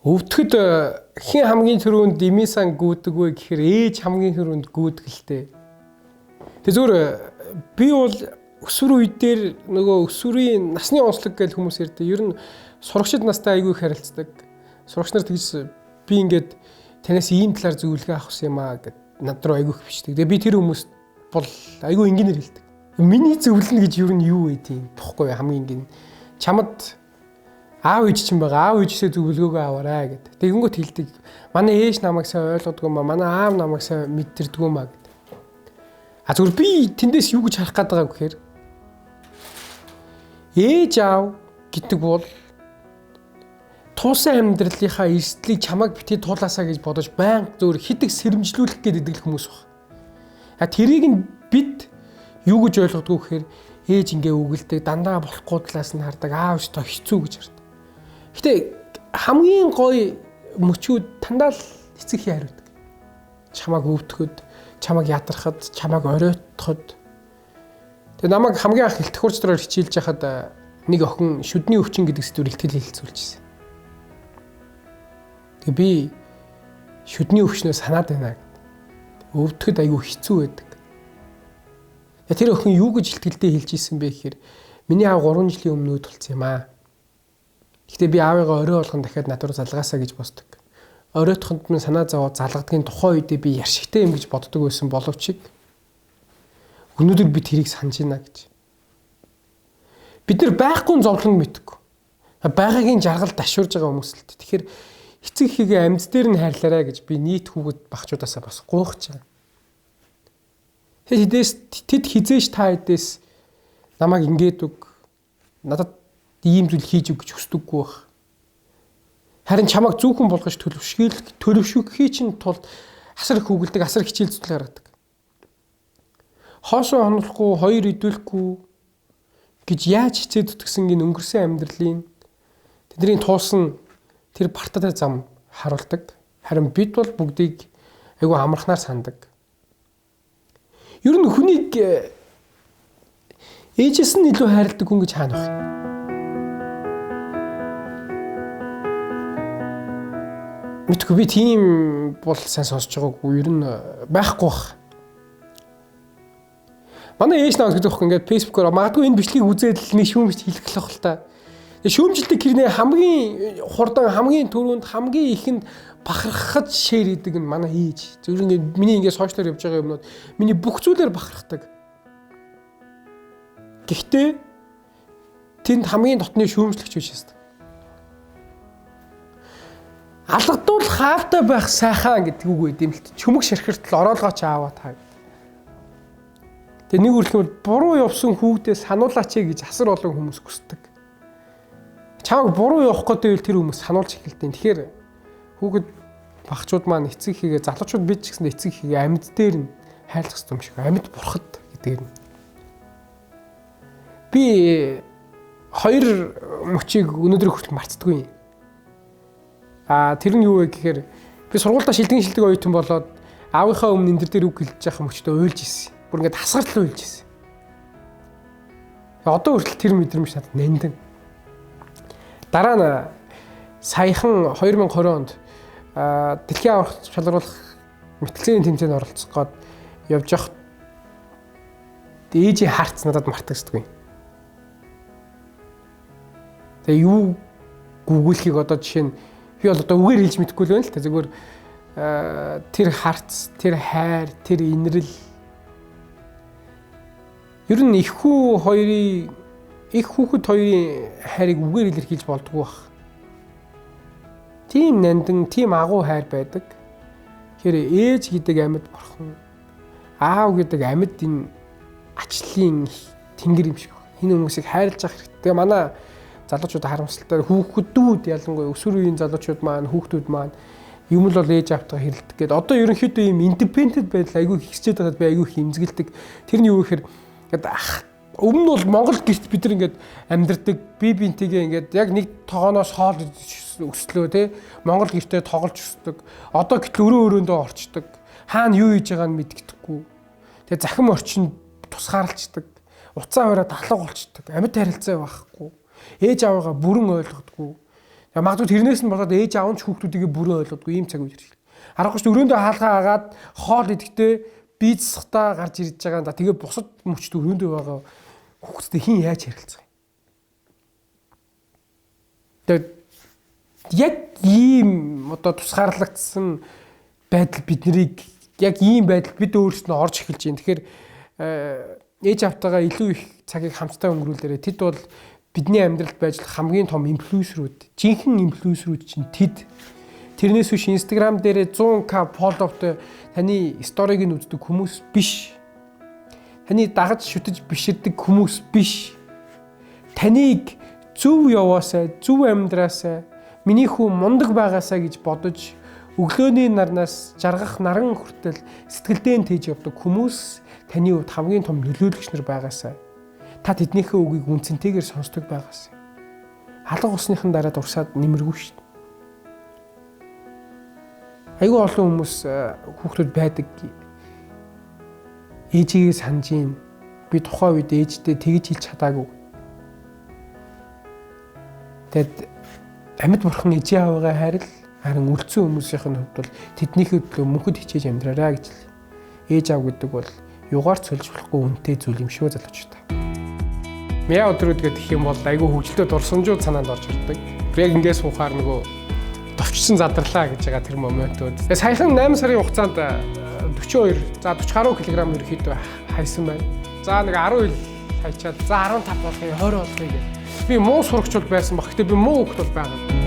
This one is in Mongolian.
Өвдөхөд хэн хамгийн түрүүнд имисан гүйдэг вэ гэхээр ээж хамгийн түрүүнд гүйдгэлтэй. Тэг зүгээр би бол өсвөр үедээр нөгөө өсвөрийн насны онцлог гэж хүмүүс ярьдаг. Ер нь сурагчид настай айгүй их харилцдаг. Сурагч нар тэгж би ингээд танаас ийм талаар зөвлөгөө авах юм аа гэд над руу айгүй их бичдэг. Тэгээ би тэр хүмүүст бол айгүй энгийнээр хэлдэг. Миний зөвлөнө гэж ер нь юу вэ тийм бохгүй хамгийн энгийн. Чамд аав ээж чинь байгаа. Аав ээжсээ зөвлөгөөгөө аваарай гэд. Тэгэнгүүт хэлдэг. Манай ээж намайг сайн ойлгодгүй юм аа. Манай аав намайг сайн мэдэрдгүй юм аа гэд. А зүгээр би тэндээс юу гэж харах гээд байгаа гэхээр ээж аав гэдэг бол туусан амьдралынхаа эрсдлийг чамайг битгий туулаасаа гэж бодож байнга зөвөр хитэг сэрэмжлүүлэх гэдэг хүмүүс баг. А тэрийг нь бид юу гэж ойлгодгоо гэхээр ээж ингээ үгэлдэг дандаа болохгүй талаас нь хардаг аав ч тоо хэцүү гэж хардаг. Гэтэ хамгийн гоё мөчүүд дандаа л эцэг хий хариудаг. Чамайг өвдөхөд, чамайг ядархад, чамайг оройтход. Тэгээ намайг хамгийн анх хэлтэх хурцдраар хичээлж байхад нэг охин шүдний өвчин гэдэг сэдвээр ихтгэл хэлэлцүүлж ирсэн. Тэгээ би шүдний өвчнөө санаад байна. Өвдөхөд айгүй хэцүү байдаг. Тэр охин юу гэж ихтгэлдээ хэлж ирсэн бэ гэхээр миний аав 3 жилийн өмнө өвдөлцсөн юм аа. Гэхдээ би аавыгаа орой болгон дахиад над руу залгаасаа гэж босдог. Оройтхонд минь санаа зовоод залгадгийн тухайн үедээ би яршигтай юм гэж боддог байсан боловч өнөөдөр би тэрийг санаж байна гэж. Бид нар байхгүй зовлон мэдгүй. Байгаагийн жаргал дашуурж байгаа хүмүүс л. Тэгэхээр эцэг хийгээ амьд дээр нь хайрлаарай гэж би нийт хүүхэд багчуудаасаа бас гуйхаж байгаа. Тэд хизээш та эдээс намайг ингээд үг надад ийм зүйл хийж өг гэж хүсдэггүй байх. Харин чамайг зөвхөн болгож төлөвшөөхий чинь тулд асар их үгэлдэг, асар хичээл зүтгэл гаргадаг. Хоошоо хонолохгүй, хоёр идүүлэхгүй гэж яаж хичээд зүтгэсэн гин өнгөрсөн амьдралын тэдний туулсан тэр партатай зам харуулдаг. Харин бид бол бүгдийг айгүй амархнаар сандаг. Ер нь хүнийг ээжээс нь илүү хайрладаг хүн гэж хаана вэ? Мэдгүй би тийм бол сайн сонсож байгаагүй. Ер нь байхгүй бах. Манай ээж наваа гэдэг хөөх ингээд фэйсбүүкээр магадгүй энэ бичлэгийг үзээд л нэг шүүмжлэлт хийх л байх л та. Тэгээ шүүмжлэлтийг хэрнээ хамгийн хурдан, хамгийн түрүүнд, хамгийн ихэнд бахархаж шеэр хийдэг нь манай ээж. Зөвхөн ингээд миний ингээд сошиалаар явж байгаа юмнууд миний бүх зүйлээр бахархдаг. Гэхдээ тэнд хамгийн дотны шүүмжлэгч биш шүү дээ. Алгадуул хаавтай байх сайхан гэдэг үг байд юм л чөмөг ширхэртэл ороолгооч ааваа таа. Тэгээ нэг үрлэхүүл буруу явсан хүүхдээ сануулаач гэж асар олон хүмүүс хүсдэг. Чамайг буруу явах гэдэг тэр хүмүүс сануулж эхэлдэг. Тэгэхээр хүүхэд багчууд маань эцэг хийгээ залуучууд бид ч гэсэн эцэг хийгээ амьд дээр нь хайрлах хэрэгтэй юм шиг. Амьд бурхад гэдэг нь. Би хоёр мөчийг өнөөдөр хүртэл марцдаггүй. Тэр нь юу вэ гэхээр би сургуультай шилдэг оюутан болоод аавынхаа өмнө энэ дээр үг хэлж яхах мөчтөө уйлж ирсэн. Бүр ингээд хасгартал уйлж ирсэн. Одоо хүртэл тэр мэдрэмж надад нандин. Дараа нь саяхан 2020 онд дэлхийн аврах шалгаруулах мэтгэлцээний тэмцээнд оролцох гээд явж явах ээжийн харц надад мартагддаггүй. Тэгээ юу гүгүүлэхийг одоо жишээ нь би бол одоо үгээр хэлж мэдэхгүй л байна л та. Зүгээр тэр харц, тэр хайр, тэр инрэл ер нь их хүүхэд хоёрын хайрыг үгээр илэрхийлж болдгоо байх. Тийм нандин, тийм агуу хайр байдаг. Тэгэхээр ээж гэдэг амьд бурхан, аав гэдэг амьд энэ ачлалын тэнгэр юм шиг байна. Энэ хүмүүсийг хайрлаж авах хэрэгтэй. Тэгээ манай залуучууд харамсалтай хүүхдүүд ялангуяа өсвөр үеийн залуучууд маань хүүхдүүд маань юм л бол ээж автгаа хэрэлдэг гэдэг. Одоо ерөнхийдөө ийм индипендент байдал айгүй ихсчээд байгаад би айгүй их имзгэлдэг. Тэрний юу гэхээр ингээд өмнө нь бол Монгол гэрт бид нар ингээд амьдардаг бие биентэйгээ ингээд яг нэг тогооноос хоол өслөө те Монгол гэртээ тоглож өсдөг. Одоо гэтэл өрөөндөө орчдөг. Хаана юу хийж байгааг нь мэддэхгүй. Тэгээ захим орчин тусгаарлцдаг. Уцаа аваад алга болчдөг. Амьд харилцаа байхгүй. Ээж аваагаа бүрэн ойлгодгүй. Магадгүй тэрнээс нь болоод ээж аав нь ч хүүхдүүдийг бүрэн ойлгодгүй ийм цаг үе ирж байна. Харахгүй ч өрөөндөө хаалгаа агаад хоол идэхдээ бие засахтаа гарч ирж байгаа. За тэгээ бусад мөчд өрөөндөө байгаа хүүхдтэй хин яаж харилцах юм. Тэгээд яг ийм одоо тусгаарлагдсан байдал биднийг яг ийм байдал бид өөрсдөө орж эхэлж байна. Тэгэхээр ээж автайгаа илүү их цагийг хамтдаа өнгөрүүлээрэ. Тэд бол бидний амьдралд байж хамгийн том инфлюенсерүүд, жинхэнэ инфлюенсерүүд чинь тэд. Тэрнээс биш Instagram дээр 100k фолловтой таны сториг нь үздэг хүмүүс биш. Таны дагаж шүтэж биширдэг хүмүүс биш. Таныг зөв яваасаа, зөв амьдраасаа, миний хүн мундаг байгаасаа гэж бодож өглөөний нарнаас жаргах наран хүртэл сэтгэлдээ тээж явдаг хүмүүс таны хувьд хамгийн том нөлөөлөгч нар байгаасаа. Та тэднийхээ үгийг үнцэнтэйгээр сонсдог байгаасаа. Алга усныхан дараа дурсаад нэмэргүй шүү дээ. Айгүй олон хүмүүс хүүхдүүд байдаг. Ээжигээ санаж ийн. Би тухайн үед ээжтэй тэгж хэлж чадаагүй. Тэгэд амьд бурхан ээжээ аваагаа хайрл, харин үлдсэн хүмүүсийн хувьд бол тэднийхээ төлөө мөнхөд хичээж амьдраарай гэж л. Ээж аав гэдэг бол югаар цөлж болохгүй үнэтэй зүйл юм шүү залуучуудаа. Мяа өдрүүд гэх юм бол айгүй хөвгөлтөд дурсамжууд санаанд орж ирдэг. Яг ингээс суухаар нөгөө товчсон задарлаа гэж байгаа тэр моментууд. Саяхан 8 сарын хугацаанд 42, за 40 гаруй кг ерөөхдөө хайсан байна. За нэг 10 ил хайчаад за 15 болохыг 20 болохыг. Би муу сурагч бол байсан баг. Гэтэ би муу хүүхэд бол байгаа.